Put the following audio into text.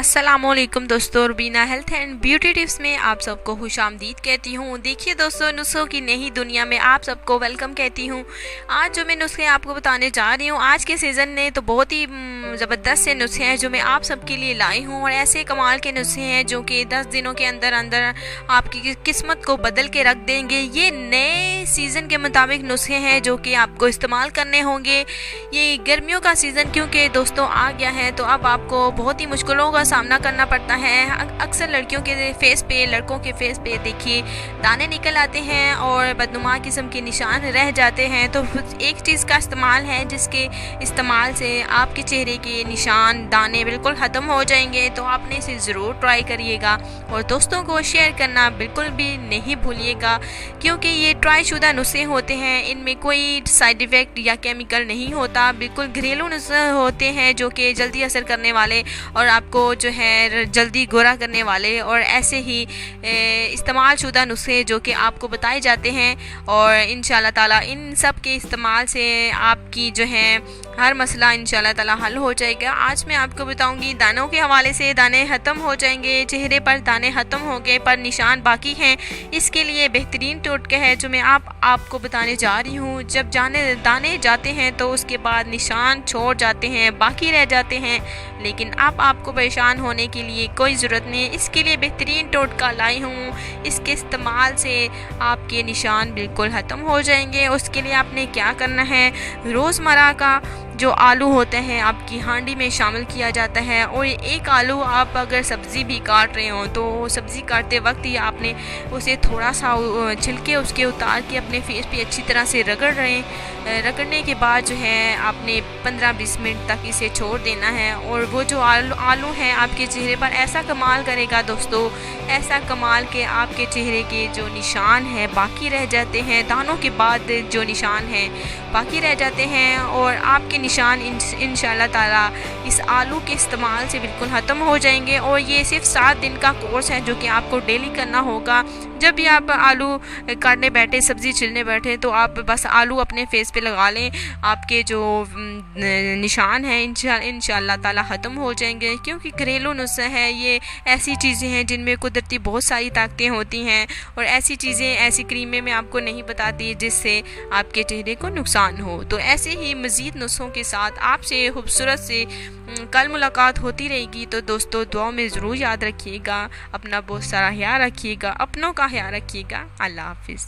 अस्सलामुअलैकुम दोस्तों, Rubina health and beauty tips में आप सबको खुशामदीद कहती हूँ। देखिए दोस्तों, नुस्खों की नई दुनिया में आप सबको वेलकम कहती हूँ। आज जो मैं नुस्खे आपको बताने जा रही हूँ, आज के सीज़न ने तो बहुत ही ज़बरदस्त से नुस्खे हैं जो मैं आप सबके लिए लाई हूँ, और ऐसे कमाल के नुस्खे हैं जो कि 10 दिनों के अंदर अंदर आपकी किस्मत को बदल के रख देंगे। ये नए सीज़न के मुताबिक नुस्खे हैं जो कि आपको इस्तेमाल करने होंगे। ये गर्मियों का सीज़न क्योंकि दोस्तों आ गया है, तो अब आपको बहुत ही मुश्किलों का सामना करना पड़ता है। अक्सर लड़कियों के फेस पे, लड़कों के फेस पे देखिए दाने निकल आते हैं और बदनुमा किस्म के निशान रह जाते हैं। तो एक चीज़ का इस्तेमाल है जिसके इस्तेमाल से आपके चेहरे के निशान, दाने बिल्कुल ख़त्म हो जाएंगे। तो आपने इसे ज़रूर ट्राई करिएगा और दोस्तों को शेयर करना बिल्कुल भी नहीं भूलिएगा, क्योंकि ये ट्राई शुदा नुस्खे होते हैं। इनमें कोई साइड इफ़ेक्ट या केमिकल नहीं होता, बिल्कुल घरेलू नुस्खे होते हैं जो कि जल्दी असर करने वाले और आपको जो है जल्दी गोरा करने वाले, और ऐसे ही इस्तेमाल शुदा नुस्खे जो कि आपको बताए जाते हैं। और इंशाल्लाह ताला इन सब के इस्तेमाल से आपकी जो है हर मसला इंशाल्लाह ताला हल हो जाएगा। आज मैं आपको बताऊंगी दानों के हवाले से। दाने ख़त्म हो जाएंगे, चेहरे पर दाने ख़त्म हो गए पर निशान बाकी हैं, इसके लिए बेहतरीन टोटका है जो मैं आपको बताने जा रही हूँ। जब दाने जाते हैं तो उसके बाद निशान छोड़ जाते हैं, बाकी रह जाते हैं, लेकिन अब आपको परेशान होने के लिए कोई ज़रूरत नहीं। इसके लिए बेहतरीन टोटका लाई हूँ, इसके इस्तेमाल से आपके निशान बिल्कुल ख़त्म हो जाएंगे। उसके लिए आपने क्या करना है, रोज़मर्रा का जो आलू होते हैं आपकी हांडी में शामिल किया जाता है, और एक आलू आप अगर सब्ज़ी भी काट रहे हो तो सब्ज़ी काटते वक्त ही आपने उसे थोड़ा सा छिलके उसके उतार के अपने फेस पे अच्छी तरह से रगड़ने के बाद जो है आपने 15-20 मिनट तक इसे छोड़ देना है। और वो जो आलू है आपके चेहरे पर ऐसा कमाल करेगा दोस्तों, ऐसा कमाल के आपके चेहरे के जो निशान हैं बाकी रह जाते हैं, दानों के बाद जो निशान हैं बाकी रह जाते हैं, और आपके निशान इंशाल्लाह ताला इस आलू के इस्तेमाल से बिल्कुल ख़त्म हो जाएंगे। और ये सिर्फ 7 दिन का कोर्स है जो कि आपको डेली करना होगा। जब भी आप आलू काटने बैठे, सब्ज़ी छिलने बैठे, तो आप बस आलू अपने फेस पे लगा लें, आपके जो निशान हैं इंशाल्लाह ताला ख़त्म हो जाएंगे। क्योंकि घरेलू नुस्खा है, ये ऐसी चीज़ें हैं जिनमें कुदरती बहुत सारी ताकतें होती हैं, और ऐसी चीज़ें, ऐसी क्रीमें मैं आपको नहीं बताती जिससे आपके चेहरे को नुकसान हो। तो ऐसे ही मज़ीद नुस्खों के साथ आपसे खूबसूरत से कल मुलाकात होती रहेगी। तो दोस्तों दुआ में ज़रूर याद रखिएगा, अपना बहुत सारा ख्याल रखिएगा, अपनों का ख्याल रखिएगा। अल्लाह हाफिज़।